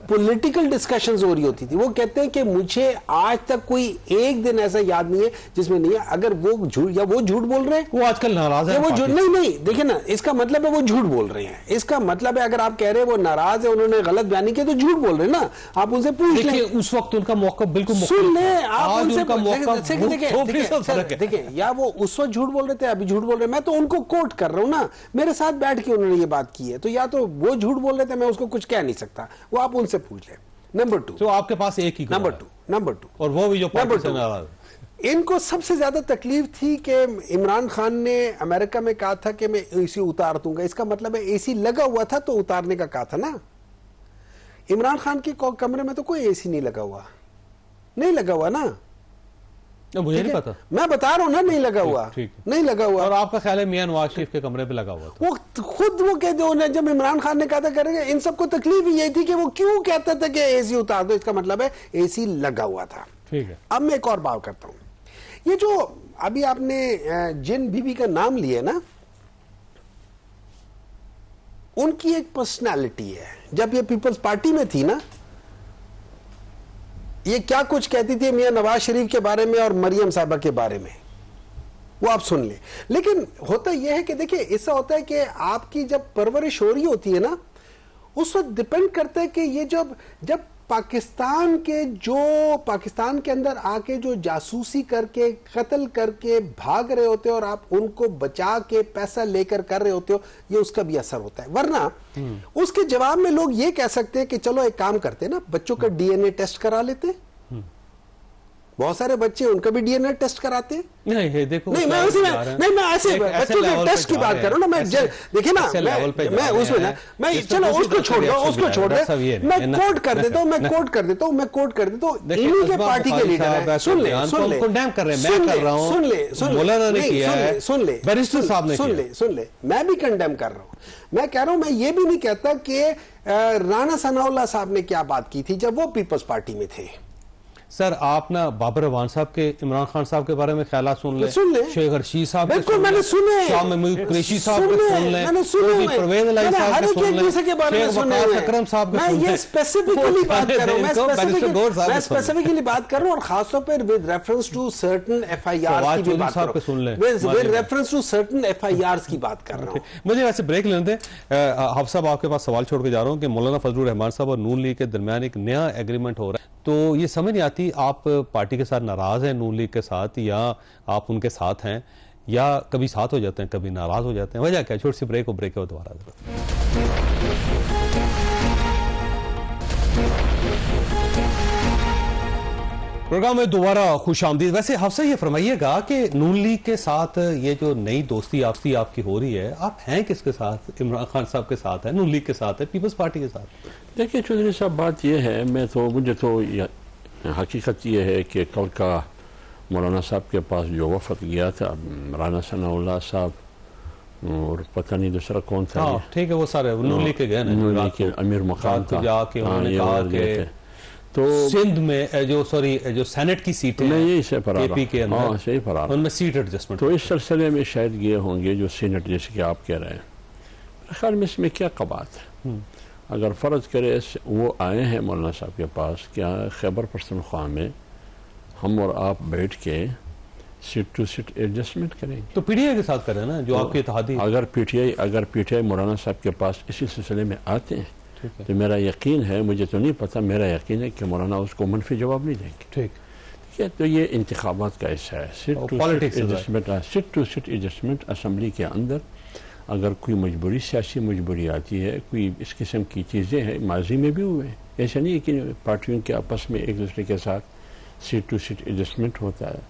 پولیٹیکل ڈسکشنز ہو رہی ہوتی تھی. وہ کہتے ہیں کہ مجھے آج تک کوئی ایک دن ایسا یاد نہیں ہے جس میں نہیں ہے, اگر وہ جھوٹ یا وہ جھوٹ بول رہے ہیں, وہ آج کل ناراض ہے, وہ نہیں دیکھیں نا, اس کا مطلب ہے وہ جھوٹ بول رہے ہیں. اس کا مطلب ہے اگر آپ کہہ رہے ہیں وہ ناراض ہے, انہوں نے غلط بیانی کیا, تو جھوٹ بول رہے ہیں نا. آپ ان سے پوچھ لیں, اس وقت ان کا موقف بالکل سن لیں, آپ ان سے دیکھیں, یا وہ اس وقت جھوٹ بول رہے تھے, ابھی جھوٹ بول رہے ہیں. میں تو ان کو کوٹ کر رہا ہوں نا, میرے ساتھ بیٹھ کے انہوں نے یہ بات کی ہے, تو یا تو وہ جھوٹ بول رہے تھے, میں اس کو کچھ کہہ نہیں سکتا, وہ آپ ان سے پوچھ لیں. نمبر 2, تو آپ کے پاس ایک ہی نمبر 2, اور وہ بھی جو پارٹی سے ناراض. ان کو سب سے زیادہ تکلیف تھی کہ عمران خان نے امریکہ میں کہا تھا کہ میں اے سی اتار دوں گا. اس کا مطلب ہے اے سی لگا ہوا تھا تو اتارنے کا کہا تھا نا. عمران خان کے کمرے میں تو کوئی اے سی نہیں لگا ہوا نا. مجھے نہیں پتا, میں بتا رہا ہوں نا, نہیں لگا ہوا. اور آپ کا خیال ہے میاں نواز شریف کے کمرے پہ لگا ہوا تھا؟ وہ خود وہ کہتے ہیں, جب عمران خان نے کہا تھا کریں گے, ان سب کو تکلیف یہ تھی کہ وہ کیوں کہتا تھا کہ اے سی اتار دو. اس کا مطلب ہے اے سی لگا ہوا تھا. ٹھیک ہے. اب میں ایک اور بات کرتا ہوں. یہ جو ابھی آپ نے جن بی بی کا نام لیا نا, ان کی ایک پرسنالٹی ہے. جب یہ پیپلز پارٹی میں تھی نا, یہ کیا کچھ کہتی تھی میاں نواز شریف کے بارے میں اور مریم صاحبہ کے بارے میں, وہ آپ سن لیں. لیکن ہوتا یہ ہے کہ دیکھیں, ایسا ہوتا ہے کہ آپ کی جب پرورش ہو رہی ہوتی ہے نا, اس وقت ڈیپینڈ کرتا ہے کہ یہ جب پاکستان کے اندر آ کے جو جاسوسی کر کے, قتل کر کے بھاگ رہے ہوتے اور آپ ان کو بچا کے پیسہ لے کر رہے ہوتے ہو, یہ اس کا بھی اثر ہوتا ہے. ورنہ اس کے جواب میں لوگ یہ کہہ سکتے ہیں کہ چلو ایک کام کرتے نا, بچوں کا ڈی این اے ٹیسٹ کرا لیتے. بہت سارے بچے ان کا بھی ڈی این اے ٹیسٹ کراتے ہیں. میں ایسے بچوں کے ٹیسٹ کی بات کر رہا ہوں نا. دیکھیں نا, میں اس میں چلو اس کو چھوڑ دیں, میں کوٹ کر دیتا ہوں. انہی کے پارٹی کے لیڈر ہیں. سن لے, میں بھی کنڈیم کر رہا ہوں. میں کہہ رہا ہوں, میں یہ بھی نہیں کہتا کہ رانا ثناء اللہ صاحب نے کیا بات کی تھی جب وہ پیپلز پارٹی میں تھے. سر آپ نا بابر روان صاحب کے, عمران خان صاحب کے بارے میں خیالات سن لیں, شیخ رشید صاحب کے بالکل میں نے سنے, شاہ محمود قریشی صاحب کے سن لیں, پرویز الہی صاحب کے سن لیں, شیخ وقاص اکرم صاحب کے سن لیں. میں یہ اسپیسیفکلی بات کر رہا ہوں, اور خاص طور پر with reference to certain F I R کی بات کر رہا ہوں. مجھے ویسے بریک لینے دیں. حافظ صاحب آپ کے پاس سوال چھوڑ کے جا رہا ہوں کہ مولانا فضل الرحمان صاحب اور نون لیگ کے درمیان ایک نیا ایگریمنٹ ہو رہا ہے, تو یہ سمجھ نہیں آتی آپ پارٹی کے ساتھ ناراض ہیں نون لیگ کے ساتھ, یا آپ ان کے ساتھ ہیں, یا کبھی ساتھ ہو جاتے ہیں کبھی ناراض ہو جاتے ہیں, وجہ کیا؟ چھوٹی سی بریک ہو دوبارہ پروگرام میں دوبارہ خوش آمدید. ویسے حفصہ یہ فرمائیے گا کہ نون لیگ کے ساتھ یہ جو نئی دوستی آپ کی ہو رہی ہے, آپ ہیں کس کے ساتھ؟ عمران خان صاحب کے ساتھ ہے, نون لیگ کے ساتھ ہے, پیپلز پارٹی کے ساتھ؟ دیکھیں چودھری صاحب, بات یہ ہے, مجھے تو حقیقت یہ ہے کہ کل کا مولانا صاحب کے پاس جو وفد گیا تھا, رانا ثناء اللہ صاحب اور پتہ نہیں دوسرا کون تھا, ٹھیک ہے, وہ سارے نون لیگ کے گئے, نون لیگ کے امیر مقام تھا, جا کے انہوں نے کہا کہ تو سندھ میں جو سینٹ کی سیٹیں اے پی کے اندر, ان میں سیٹ ایڈجسٹمنٹ, تو اس سلسلے میں شاید یہ ہوں گے جو سینٹ جیسے کہ آپ کہہ رہے ہیں. خیال میں اس میں کیا قبات ہے؟ اگر فرض کرے وہ آئے ہیں مولانا صاحب کے پاس, کیا خیبر پختونخوا میں ہم اور آپ بیٹھ کے سیٹ ٹو سیٹ ایڈجسٹمنٹ کریں گے. تو پی ٹی آئی کے ساتھ کریں نا جو آپ کے اتحادی. اگر پی ٹی آئی مولانا صاحب کے پاس اسی سلسلے میں آتے ہیں تو میرا یقین ہے, مجھے تو نہیں پتا, میرا یقین ہے کہ مولانا اس کو منفی جواب نہیں دیں گے. ٹھیک ہے, تو یہ انتخابات کا حصہ ہے. Seat to seat adjustment assembly کے اندر اگر کوئی مجبوری, سیاسی مجبوری آتی ہے, کوئی اس قسم کی چیزیں ہیں, ماضی میں بھی ہوئے ہیں. ایسا نہیں ہے کہ پارٹیوں کے آپس میں ایک دوسرے کے ساتھ سیٹ ٹو سیٹ ایڈجسٹمنٹ ہوتا ہے,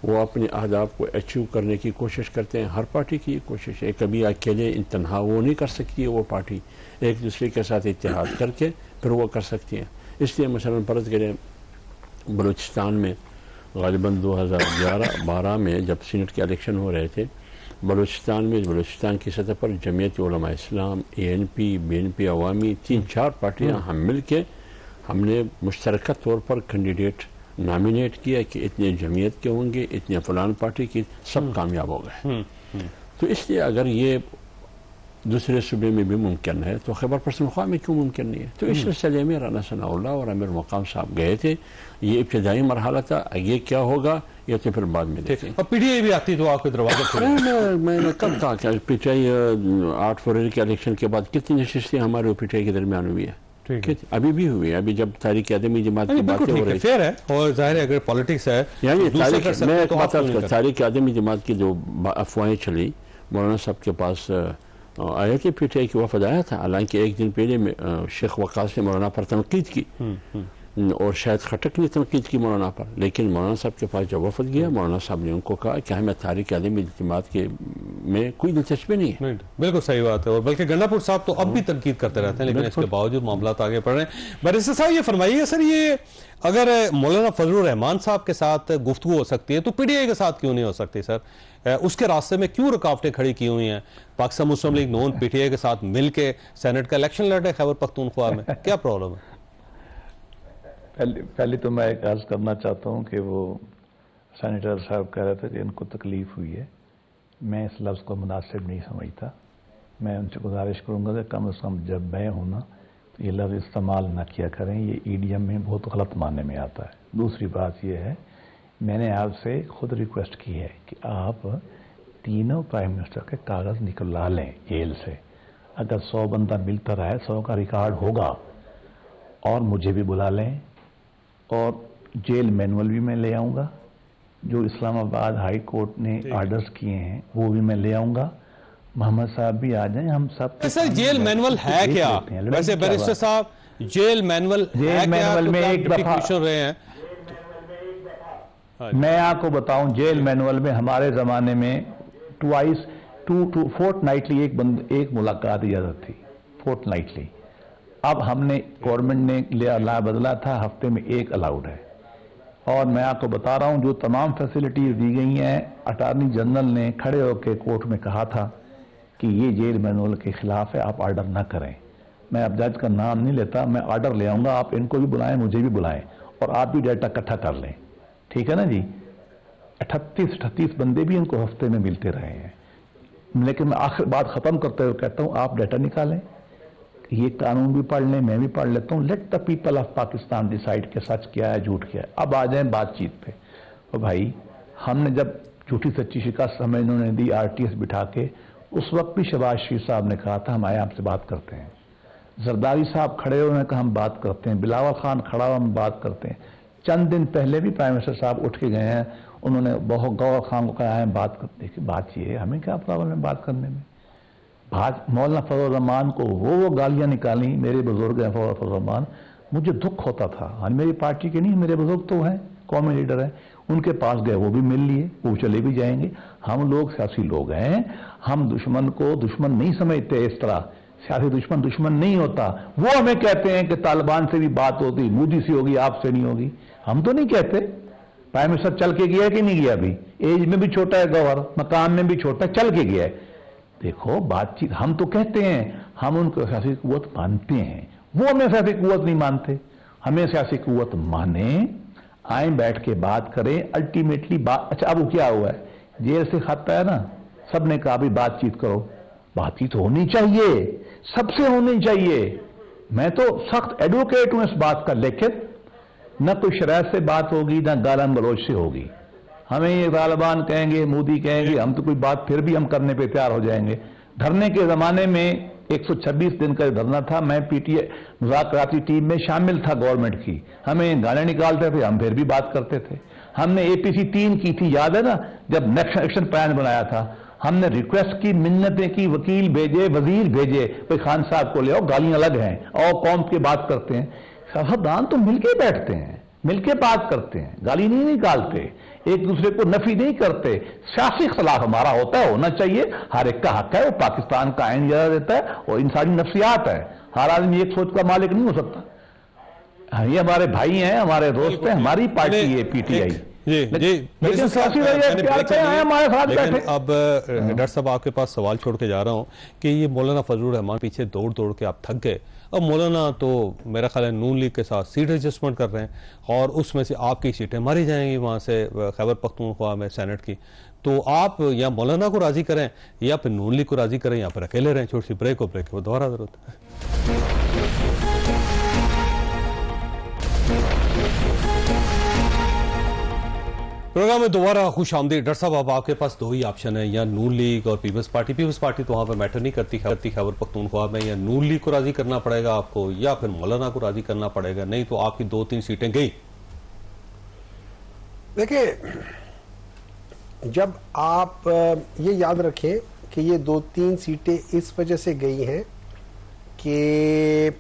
وہ اپنے اہداف کو اچیو کرنے کی کوشش کرتے ہیں. ہر پارٹی کی یہ کوشش ہے, کبھی اکیلے تنہا وہ نہیں کر سکتی ہے, وہ پارٹی ایک دوسرے کے ساتھ اتحاد کر کے پھر وہ کر سکتی ہیں. اس لیے مثلا فرض کریں بلوچستان میں غالباً 2011-12 میں جب سینٹ کے الیکشن ہو رہے تھے, بلوچستان کی سطح پر جمعیت علماء اسلام, ANP, BNP عوامی, 3-4 پارٹیاں ہم مل کے ہم نے مشترکہ طور پر کینڈیڈیٹ نامینیٹ کیا کہ اتنے جمعیت کے ہوں گے, اتنے فلان پارٹی کی, سب کامیاب ہو گئے. تو اس لیے اگر یہ دوسرے صوبے میں بھی ممکن ہے تو خیبر پختونخوا میں کیوں ممکن نہیں ہے؟ تو اس سلسلے میں رانا ثناء اللہ اور امیر مقام صاحب گئے تھے. یہ ابتدائی مرحلہ تھا, یہ کیا ہوگا یہ تو پھر بعد میں دیکھیں. اب پی ٹی آئی بھی آتی تو آپ کے دروازے کھلے. میں نے کب کہا کہ پی ٹی آئی 8 فروری کے الیکشن کے بعد کتنی نشستیں ہمارے اور پی ٹی آئی کے درمیان ہوئی ہے؟ ابھی بھی ہوئی ہے. ابھی جب تاریخ عدمی جماعت کی باتیں ہو رہی فیئر ہے اور ظاہر ہے اگر پالیٹکس ہے یعنی تاریخ عدمی جماعت کی جو افواہیں چلی, مولانا صاحب کے پاس آیا کہ پی ٹی آئی کی وفد آیا تھا, حالانکہ ایک دن پہلے شیخ وقاص نے مولانا پر تنقید کی اور شاید خٹک نے تنقید کی مولانا پر, لیکن مولانا صاحب کے پاس جب وفد گیا مولانا صاحب نے ان کو کہا کہ ہمیں تاریخ عدمی جماعت کے میں کوئی دلچسپی نہیں ہے. بالکل صحیح بات ہے, اور بلکہ گنڈا پور صاحب تو اب بھی تنقید کرتے رہتے ہیں, لیکن اس کے باوجود معاملات آگے بڑھ رہے ہیں. بیرسٹر صاحب یہ فرمائیے سر, یہ اگر مولانا فضل الرحمان صاحب کے ساتھ گفتگو ہو سکتی ہے تو پی ٹی آئی کے ساتھ کیوں نہیں ہو سکتی سر؟ اس کے راستے میں کیوں رکاوٹیں کھڑی کی ہوئی ہیں؟ Pakistan Muslim League Noon P T I کے ساتھ مل کے سینٹ کا الیکشن لڑ رہے خیبر پختونخوا میں, کیا پرابلم ہے؟ پہلے تو میں ایک عرض کرنا چاہتا ہوں کہ وہ سینیٹر صاحب کہہ رہے تھے کہ ان کو تکلیف ہوئی ہے. میں اس لفظ کو مناسب نہیں سمجھتا. میں ان سے گزارش کروں گا کہ کم از کم جب میں ہوں نا تو یہ لفظ استعمال نہ کیا کریں, یہ ایڈیم میں بہت غلط معنی میں آتا ہے. دوسری بات یہ ہے, میں نے آپ سے خود ریکویسٹ کی ہے کہ آپ تینوں پرائم منسٹر کے کاغذ نکلوا لیں جیل سے. اگر 100 بندہ ملتا رہے 100 کا ریکارڈ ہوگا, اور مجھے بھی بلا لیں, اور جیل مینول بھی میں لے آؤں گا, جو اسلام آباد ہائی کورٹ نے آرڈرز کیے ہیں وہ بھی میں لے آؤں گا. محمد صاحب بھی آ جائیں, ہم سب. سر جیل مینول ہے کیا ویسے بیرسٹر صاحب؟ جیل مینول میں ایک دفعہ رہے ہیں, میں آپ کو بتاؤں, جیل مینول میں ہمارے زمانے میں فورٹ نائٹلی ایک ملاقات اجازت تھی, فورٹ نائٹلی. اب ہم نے گورنمنٹ نے لا بدلا تھا, ہفتے میں ایک الاؤڈ ہے. اور میں آپ کو بتا رہا ہوں جو تمام فیسلٹیز دی گئی ہیں, اٹارنی جنرل نے کھڑے ہو کے کورٹ میں کہا تھا کہ یہ جیل مینول کے خلاف ہے, آپ آرڈر نہ کریں. میں اب جج کا نام نہیں لیتا, میں آرڈر لے آؤں گا, آپ ان کو بھی بلائیں مجھے بھی بلائیں, اور آپ بھی ڈیٹا اکٹھا کر لیں, ٹھیک ہے نا جی. 38 بندے بھی ان کو ہفتے میں ملتے رہے ہیں. لیکن میں آخر بات ختم کرتے ہوئے کہتا ہوں, آپ ڈیٹا نکالیں, یہ قانون بھی پڑھ لیں, میں بھی پڑھ لیتا ہوں. Let the people of Pakistan decide کہ سچ کیا ہے جھوٹ کیا ہے. اب آ جائیں بات چیت پہ. اور بھائی ہم نے جب جھوٹی سچی شکست ہمیں انہوں نے دی RTS بٹھا کے, اس وقت بھی شہباز شریف صاحب نے کہا تھا ہم آئے آپ سے بات کرتے ہیں. زرداری صاحب کھڑے ہوئے نے کہا ہم بات کرتے ہیں. بلاول خان کھڑا ہوا ہم بات کرتے ہیں. چند دن پہلے بھی پرائم منسٹر صاحب اٹھ کے گئے ہیں, انہوں نے بہت گور خان کو کہا ہے بات کرتے ہیں. بات یہ ہے, ہمیں کیا پرابلم ہے بات کرنے میں؟ مولانا فضل الرحمان کو وہ گالیاں نکالیں, میرے بزرگ ہیں فضل الرحمان, مجھے دکھ ہوتا تھا. ہاں میری پارٹی کے نہیں, میرے بزرگ تو ہیں, قومی لیڈر ہیں, ان کے پاس گئے وہ بھی مل لیے, وہ چلے بھی جائیں گے. ہم لوگ سیاسی لوگ ہیں, ہم دشمن کو دشمن نہیں سمجھتے. اس طرح سیاسی دشمن نہیں ہوتا. وہ ہمیں کہتے ہیں کہ طالبان سے بھی بات ہوتی, مودی سے ہوگی, آپ سے نہیں ہوگی. ہم تو نہیں کہتے. پرائم منسٹر چل کے گیا کہ نہیں گیا؟ ابھی ایج میں بھی چھوٹا ہے گورنر, مقام میں بھی چھوٹا ہے, چل کے گیا ہے. دیکھو بات چیت ہم تو کہتے ہیں, ہم ان کو سیاسی قوت مانتے ہیں, وہ ہمیں سیاسی قوت نہیں مانتے. ہمیں سیاسی قوت مانیں, آئیں بیٹھ کے بات کریں, الٹیمیٹلی بات. اچھا اب وہ کیا ہوا ہے, جیل سے خط ہے نا, سب نے کہا بھی بات چیت کرو. بات چیت ہونی چاہیے, سب سے ہونی چاہیے. میں تو سخت ایڈوکیٹ ہوں اس بات کا, لیکن نہ کوئی شرائط سے بات ہوگی نہ گالن گلوچ سے ہوگی. ہمیں یہ طالبان کہیں گے، مودی کہیں گے، ہم تو کوئی بات پھر بھی ہم کرنے پہ تیار ہو جائیں گے. دھرنے کے زمانے میں 126 دن کا دھرنا تھا، میں پی ٹی اے مذاکراتی ٹیم میں شامل تھا گورنمنٹ کی. ہمیں گانے نکالتے تھے، ہم پھر بھی بات کرتے تھے. ہم نے اے پی سی 3 کی تھی، یاد ہے نا، جب نیکسٹ ایکشن پلان بنایا تھا. ہم نے ریکویسٹ کی، منتیں کی، وکیل بھیجے، وزیر بھیجے، بھائی خان صاحب کو لے آؤ، گالیاں الگ ہیں اور قوم کی بات کرتے ہیں. سیاستدان تو مل کے بیٹھتے ہیں، مل کے بات کرتے ہیں، گالی نہیں نکالتے، ایک دوسرے کو نفی نہیں کرتے. سیاسی اختلاف ہمارا ہوتا ہے، ہونا چاہیے، ہر ایک کا حق ہے، وہ پاکستان کا آئین اجازت دیتا ہے، اور انسانی نفسیات ہے. ہر آدمی ایک سوچ کا مالک نہیں ہو سکتا. یہ ہمارے بھائی ہیں، ہمارے دوست ہیں، ہماری پارٹی ہے پی ٹی آئی. لیکن اب ڈاکٹر صاحب آپ کے پاس سوال چھوڑ کے جا رہا ہوں کہ یہ مولانا فضل الرحمان پیچھے دوڑ دوڑ کے آپ تھک گئے. اب مولانا تو میرا خیال ہے نون لیگ کے ساتھ سیٹ ایڈجسٹمنٹ کر رہے ہیں اور اس میں سے آپ کی سیٹیں ماری جائیں گی وہاں سے خیبر پختونخوا میں سینٹ کی. تو آپ یا مولانا کو راضی کریں یا پھر نون لیگ کو راضی کریں یا پھر اکیلے رہیں. چھوٹی سی بریک ہو، بریک وہ دوبارہ ضرورت ہے. پروگرام میں دوبارہ خوش آمدید. ڈاکٹر صاحب اب آپ کے پاس 2 ہی آپشن ہیں، یا نون لیگ اور پیپلز پارٹی. پیپلز پارٹی تو وہاں پہ میٹر نہیں کرتی خیبر پختونخوا میں. یا نون لیگ کو راضی کرنا پڑے گا آپ کو یا پھر مولانا کو راضی کرنا پڑے گا، نہیں تو آپ کی 2-3 سیٹیں گئی. دیکھیں، جب آپ یہ یاد رکھیں کہ یہ 2-3 سیٹیں اس وجہ سے گئی ہیں کہ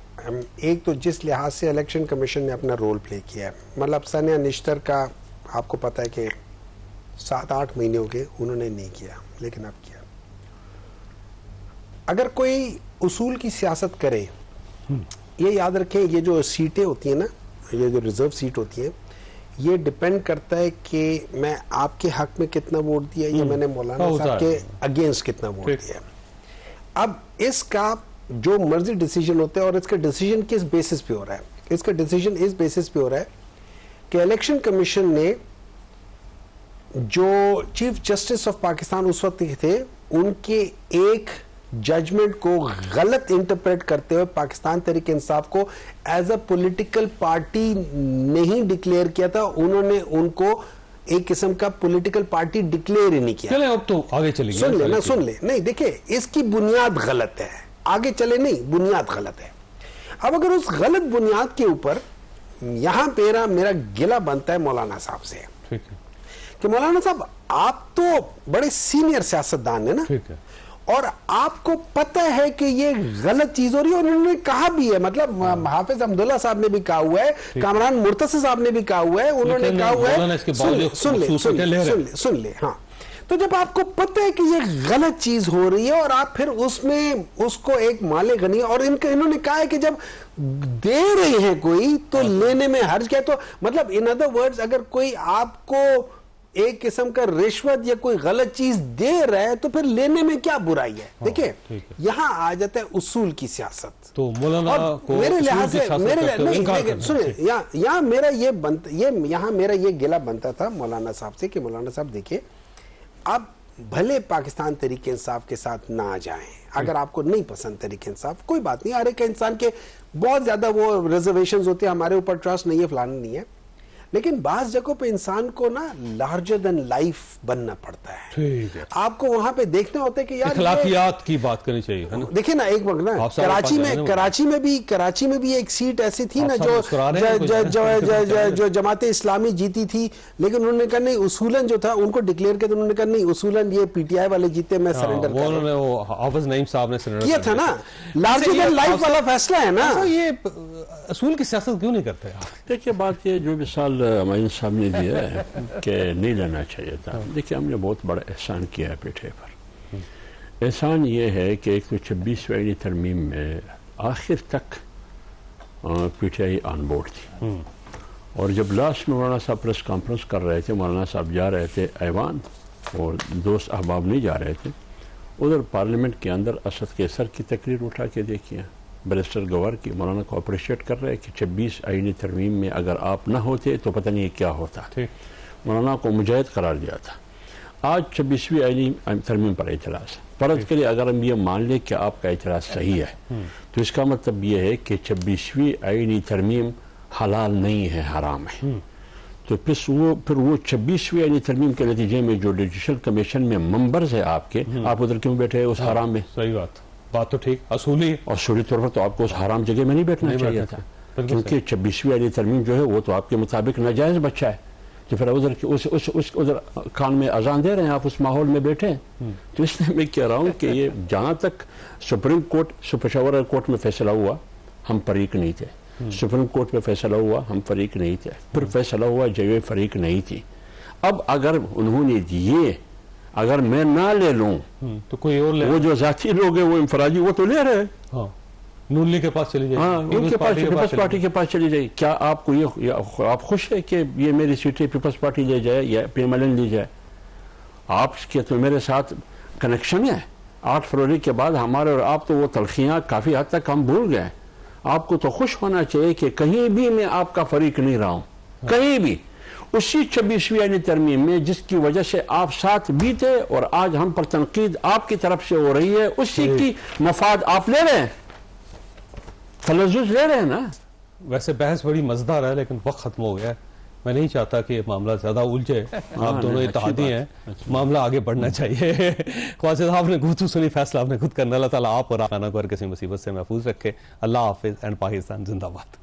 ایک تو جس لحاظ سے الیکشن کمیشن نے اپنا رول پلے کیا ہے، مطلب سانیہ نشتر کا آپ کو پتا ہے کہ 7-8 مہینے ہو گئے انہوں نے نہیں کیا، لیکن اب کیا. اگر کوئی اصول کی سیاست کرے، یہ یاد رکھیں یہ جو سیٹیں ہوتی ہیں نا، یہ جو ریزرو سیٹ ہوتی ہیں، یہ ڈیپینڈ کرتا ہے کہ میں آپ کے حق میں کتنا ووٹ دیا یا میں نے مولانا صاحب کے اگینسٹ کتنا ووٹ دیا. اب اس کا جو مرضی ڈیسیجن ہوتا ہے، اور اس کا ڈیسیجن کس بیسس پہ ہو رہا ہے؟ اس کا ڈیسیجن اس بیسس پہ ہو رہا ہے کہ الیکشن کمیشن نے جو چیف جسٹس آف پاکستان اس وقت کے تھے، ان کے ایک ججمنٹ کو غلط انٹرپریٹ کرتے ہوئے پاکستان تحریک انصاف کو ایز اے پولیٹیکل پارٹی نہیں ڈکلیئر کیا تھا. انہوں نے ان کو ایک قسم کا پولیٹیکل پارٹی ڈکلیئر ہی نہیں کیا. چلیں اب تو آگے چلیں گے. سن لیں، نہیں دیکھیں، اس کی بنیاد غلط ہے. آگے چلے نہیں، بنیاد غلط ہے. اب اگر اس غلط بنیاد کے اوپر یہاں میرا گلہ بنتا ہے مولانا صاحب سے کہ مولانا صاحب آپ تو بڑے سینئر سیاستدان ہیں نا، اور آپ کو پتہ ہے کہ یہ غلط چیز ہو رہی ہے، اور انہوں نے کہا بھی ہے، مطلب حافظ عبداللہ صاحب نے بھی کہا ہوا ہے، کامران مرتضی صاحب نے بھی کہا ہوا ہے، انہوں نے کہا ہوا ہے. سن لے ہاں. تو جب آپ کو پتہ ہے کہ یہ غلط چیز ہو رہی ہے اور آپ پھر اس میں اس کو ایک مال غنی، اور انہوں نے کہا ہے کہ جب دے رہے ہیں کوئی تو لینے میں حرج کیا. تو مطلب ان ادر ورڈز اگر کوئی آپ کو ایک قسم کا رشوت یا کوئی غلط چیز دے رہا ہے تو پھر لینے میں کیا برائی ہے. دیکھیں یہاں آ جاتا ہے اصول کی سیاست. تو مولانا کو میرے لحاظ سے سنیں، یہاں میرا یہ گلہ بنتا تھا مولانا صاحب سے کہ مولانا صاحب دیکھیں، اب بھلے پاکستان تحریک انصاف کے ساتھ نہ آ جائیں، اگر آپ کو نہیں پسند تحریک انصاف، کوئی بات نہیں، ہر ایک انسان کے بہت زیادہ وہ ریزرویشنز ہوتے ہیں، ہمارے اوپر ٹرسٹ نہیں ہے، فلانا نہیں ہے، لیکن بعض جگہوں پہ انسان کو نا لارجر دین لائف بننا پڑتا ہے. آپ کو وہاں پہ دیکھنا ہوتا ہے کہ یار اخلاقیات کی بات کرنی چاہیے. دیکھیں نا ایک وقت نا کراچی میں بھی ایک سیٹ ایسی تھی نا جو جماعت اسلامی جیتی تھی، لیکن انہوں نے کہا نہیں، اصولاً جو تھا ان کو ڈکلیئر کیا، انہوں نے کہا نہیں، اصولاً یہ پی ٹی آئی والے جیتے، میں سرنڈر کر رہا ہوں. حافظ نعیم صاحب نے سرنڈر کیا تھا نا. لارجر دین لائف والا فیصلہ ہے نا. یہ اصول کی سیاست کیوں نہیں کرتے؟ دیکھیے بات یہ جو مثال معین صاحب نے دیا ہے کہ نہیں لینا چاہیے تھا. دیکھیے ہم نے بہت بڑا احسان کیا ہے پیٹھے پر. احسان یہ ہے کہ ایک تو 26ویں آئینی ترمیم میں آخر تک پی ٹی آئی آن بورڈ تھی، اور جب لاسٹ میں مولانا صاحب پریس کانفرنس کر رہے تھے، مولانا صاحب جا رہے تھے ایوان اور دوست احباب نہیں جا رہے تھے، ادھر پارلیمنٹ کے اندر اسد کیسر کی تقریر اٹھا کے دیکھیے، بیرسٹر گوہر کی، مولانا کو اپریشیٹ کر رہے کہ 26 آئینی ترمیم میں اگر آپ نہ ہوتے تو پتہ نہیں کیا ہوتا. مولانا کو مجاہد قرار دیا تھا. آج 26ویں آئینی ترمیم پر اعتراض. فرض کرے اگر ہم یہ مان لیں کہ آپ کا اعتراض صحیح ہے تو اس کا مطلب یہ ہے کہ 26ویں آئینی ترمیم حلال نہیں ہے، حرام ہے. تو پھر وہ 26ویں یعنی ترمیم کے نتیجے میں جو جوڈیشل کمیشن میں ممبرز ہیں آپ کے، آپ ادھر کیوں بیٹھے اس حرام میں؟ صحیح بات تو ٹھیک، اصولی طور پر تو آپ کو اس حرام جگہ میں نہیں بیٹھنا چاہیے تھا، کیونکہ 26ویں یعنی ترمیم جو ہے وہ تو آپ کے مطابق ناجائز بچہ ہے، تو پھر ادھر کان میں اذان دے رہے ہیں، آپ اس ماحول میں بیٹھے. تو اس لیے میں کہہ رہا ہوں کہ یہ جہاں تک سپریم کورٹ پشاور کورٹ میں فیصلہ ہوا ہم فریق نہیں تھے، سپریم کورٹ میں فیصلہ ہوا ہم فریق نہیں تھے، پھر فیصلہ ہوا جج فریق نہیں تھی. اب اگر انہوں نے دیے، اگر میں نہ لے لوں تو کوئی اور لے، وہ جو ذاتی لوگ ہیں وہ انفرادی وہ تو لے رہے، ہاں نون لیگ کے پاس چلی جائے، ہاں ان کے پاس پیپلز پارٹی کے پاس چلی جائے. کیا آپ کو یہ آپ خوش ہے کہ یہ میری سیٹیں پیپلز پارٹی لے جائے یا پی ایم ایل این لی جائے؟ آپ کے تو میرے ساتھ کنیکشن ہے. 8 فروری کے بعد ہمارے اور آپ تو وہ تلخیاں کافی حد تک ہم بھول گئے. آپ کو تو خوش ہونا چاہیے کہ کہیں بھی میں آپ کا فریق نہیں رہا ہوں، کہیں بھی. اسی 26ویں یعنی ترمیم میں جس کی وجہ سے آپ ساتھ بھی تھے اور آج ہم پر تنقید آپ کی طرف سے ہو رہی ہے، اسی کی مفاد آپ لے رہے ہیں، تلذذ لے رہے ہیں نا. ویسے بحث بڑی مزدار ہے لیکن وقت ختم ہو گیا ہے. میں نہیں چاہتا کہ یہ معاملہ زیادہ الجھے، آپ دونوں اتحادی ہیں، معاملہ آگے بڑھنا چاہیے. خواجہ صاحب نے گفتگو سنی، فیصلہ آپ نے خود کرنا. اللہ تعالیٰ آپ اور خانہ کو ہر کسی مصیبت سے محفوظ رکھے. اللہ حافظ اینڈ پاکستان زندہ باد.